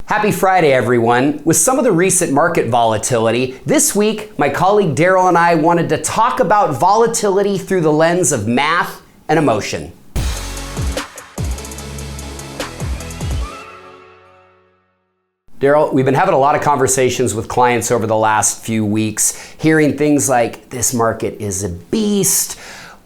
Happy Friday, everyone. With some of the recent market volatility, this week, my colleague Daryl and I wanted to talk about volatility through the lens of math and emotion. Daryl, we've been having a lot of conversations with clients over the last few weeks, hearing things like, this market is a beast,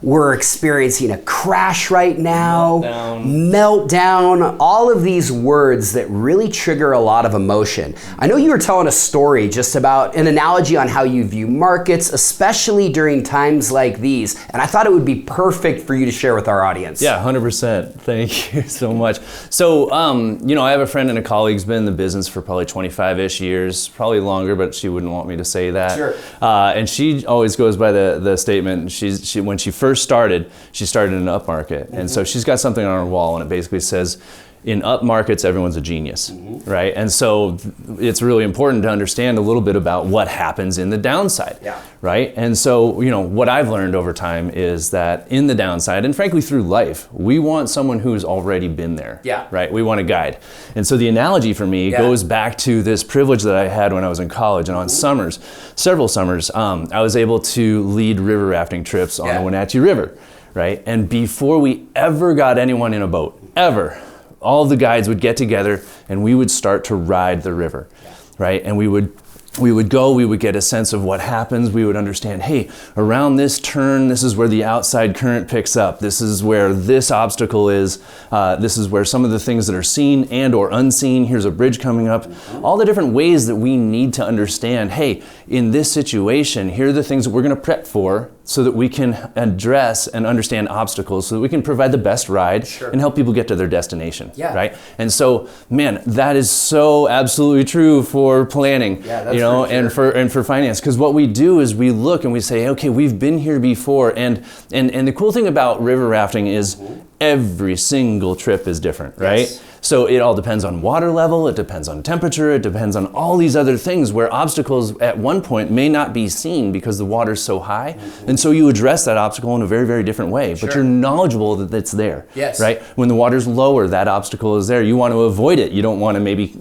we're experiencing a crash right now, meltdown, all of these words that really trigger a lot of emotion. I know you were telling a story just about an analogy on how you view markets, especially during times like these, and I thought it would be perfect for you to share with our audience. Yeah, 100%. Thank you so much. So, I have a friend and a colleague who's been in the business for probably 25-ish years, probably longer, but she wouldn't want me to say that. Sure. And she always goes by the statement, when she first started, she started in an up market. And so she's got something on her wall and it basically says, in up markets, everyone's a genius, right? And so it's really important to understand a little bit about what happens in the downside, right? And so, what I've learned over time is that in the downside, and frankly through life, we want someone who's already been there, right? We want a guide. And so the analogy for me goes back to this privilege that I had when I was in college, and on several summers, I was able to lead river rafting trips on the Wenatchee River, right? And before we ever got anyone in a boat, all the guides would get together and we would start to ride the river, right? And we would get a sense of what happens. We would understand, hey, around this turn, this is where the outside current picks up. This is where this obstacle is. This is where some of the things that are seen and or unseen, here's a bridge coming up. All the different ways that we need to understand, hey, in this situation, here are the things that we're gonna prep for so that we can address and understand obstacles so that we can provide the best ride and help people get to their destination, right? And so, man, that is so absolutely true for planning, and for finance. Because what we do is we look and we say, okay, we've been here before. And the cool thing about river rafting is every single trip is different, right? So it all depends on water level, it depends on temperature, it depends on all these other things where obstacles at one point may not be seen because the water's so high. And so you address that obstacle in a very, very different way, but you're knowledgeable that it's there, right? When the water's lower, that obstacle is there. You want to avoid it. You don't want to maybe,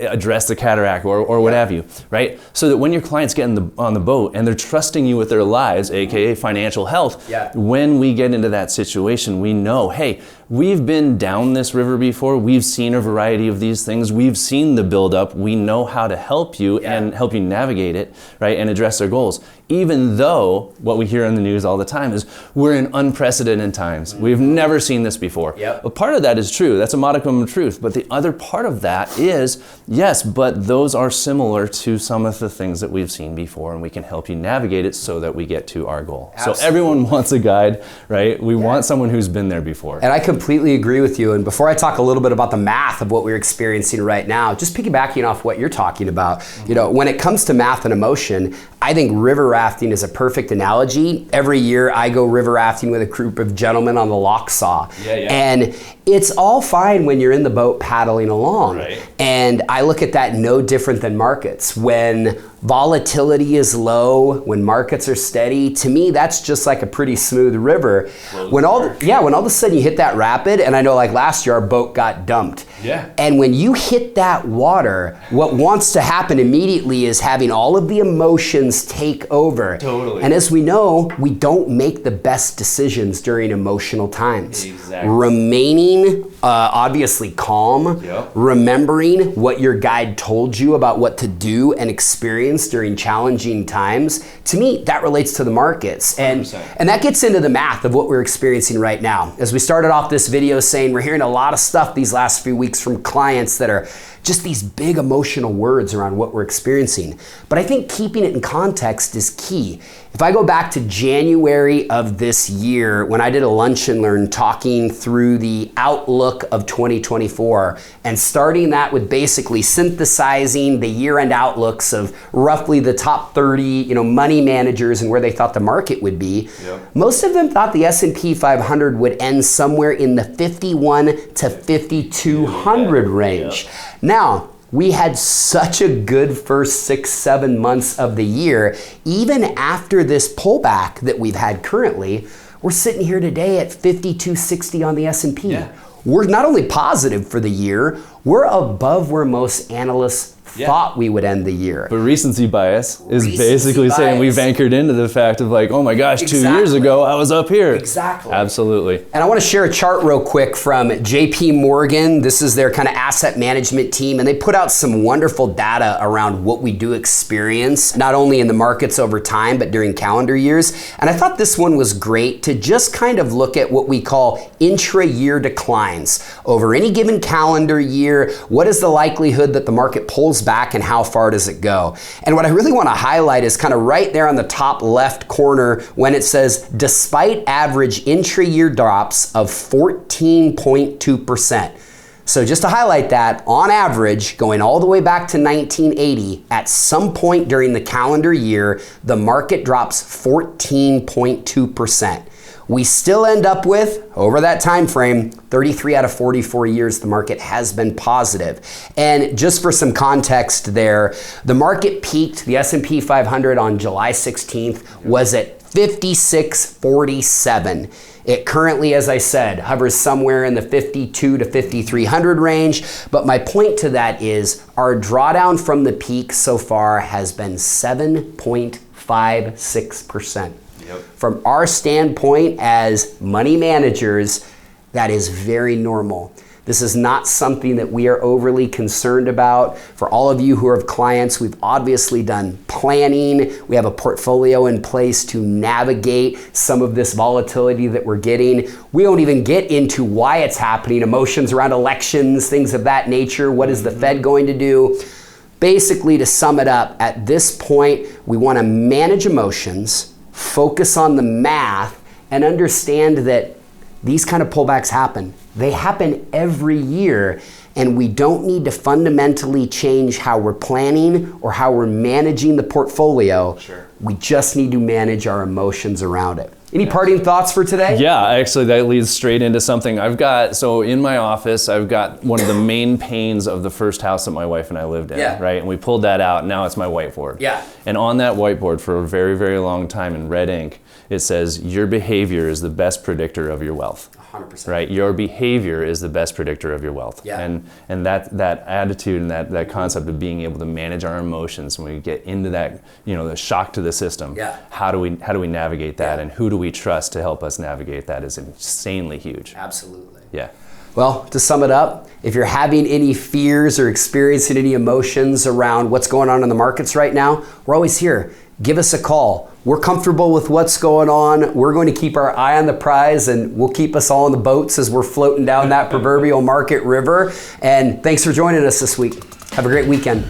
address the cataract or what have you, right? So that when your clients get on the boat and they're trusting you with their lives, AKA financial health, when we get into that situation, we know, hey, we've been down this river before. We've seen a variety of these things. We've seen the buildup. We know how to help you and help you navigate it, right, and address their goals. Even though what we hear in the news all the time is we're in unprecedented times. We've never seen this before. A part of that is true. That's a modicum of truth. But the other part of that is, yes, but those are similar to some of the things that we've seen before, and we can help you navigate it so that we get to our goal. So everyone wants a guide, right? We want someone who's been there before. And I completely agree with you. And before I talk a little bit about the math of what we're experiencing right now, just piggybacking off what you're talking about, when it comes to math and emotion, I think river rafting is a perfect analogy. Every year I go river rafting with a group of gentlemen on the lock saw. And it's all fine when you're in the boat paddling along. And I look at that no different than markets. When volatility is low, when markets are steady, to me that's just like a pretty smooth river. When all of a sudden you hit that rapid, and I know like last year our boat got dumped. And when you hit that water, what wants to happen immediately is having all of the emotions take over. And as we know, we don't make the best decisions during emotional times. Remaining obviously calm, remembering what your guide told you about what to do and experience during challenging times, to me, that relates to the markets. And that gets into the math of what we're experiencing right now. As we started off this video saying, we're hearing a lot of stuff these last few weeks from clients that are just these big emotional words around what we're experiencing. But I think keeping it in context is key. If I go back to January of this year, when I did a lunch and learn talking through the outlook of 2024 and starting that with basically synthesizing the year-end outlooks of roughly the top 30, money managers and where they thought the market would be, most of them thought the S&P 500 would end somewhere in the 51 to 5,200 range. Now, we had such a good first 6-7 months of the year. Even after this pullback that we've had currently, we're sitting here today at 5,260 on the S&P. We're not only positive for the year, we're above where most analysts thought we would end the year. But recency bias is basically saying we've anchored into the fact of like, oh my gosh, 2 years ago I was up here. Exactly. Absolutely. And I want to share a chart real quick from JP Morgan. This is their kind of asset management team, and they put out some wonderful data around what we do experience, not only in the markets over time, but during calendar years. And I thought this one was great to just kind of look at what we call intra-year declines. Over any given calendar year, what is the likelihood that the market pulls back and how far does it go? And what I really want to highlight is kind of right there on the top left corner when it says, despite average intra-year drops of 14.2%. So just to highlight that, on average, going all the way back to 1980, at some point during the calendar year, the market drops 14.2%. We still end up with, over that time frame, 33 out of 44 years, the market has been positive. And just for some context there, the market peaked, the S&P 500 on July 16th was at 5647. It currently, as I said, hovers somewhere in the 52 to 5300 range. But my point to that is our drawdown from the peak so far has been 7.56%. From our standpoint as money managers, that is very normal. This is not something that we are overly concerned about. For all of you who are clients, we've obviously done planning. We have a portfolio in place to navigate some of this volatility that we're getting. We don't even get into why it's happening, emotions around elections, things of that nature. What is the Fed going to do? Basically, to sum it up, at this point, we want to manage emotions, focus on the math, and understand that these kind of pullbacks happen. They happen every year, and we don't need to fundamentally change how we're planning or how we're managing the portfolio. We just need to manage our emotions around it. Any parting thoughts for today? Yeah, actually that leads straight into something I've got. So in my office, I've got one of the main panes of the first house that my wife and I lived in, right? And we pulled that out, and now it's my whiteboard. And on that whiteboard for a very, very long time in red ink, it says, your behavior is the best predictor of your wealth. 100%. Right? Your behavior is the best predictor of your wealth. And that attitude and that concept of being able to manage our emotions when we get into that, the shock to the system. How do we navigate that, and who do we trust to help us navigate that is insanely huge. Absolutely. Yeah. Well, to sum it up, if you're having any fears or experiencing any emotions around what's going on in the markets right now, we're always here. Give us a call. We're comfortable with what's going on. We're going to keep our eye on the prize, and we'll keep us all in the boats as we're floating down that proverbial market river. And thanks for joining us this week. Have a great weekend.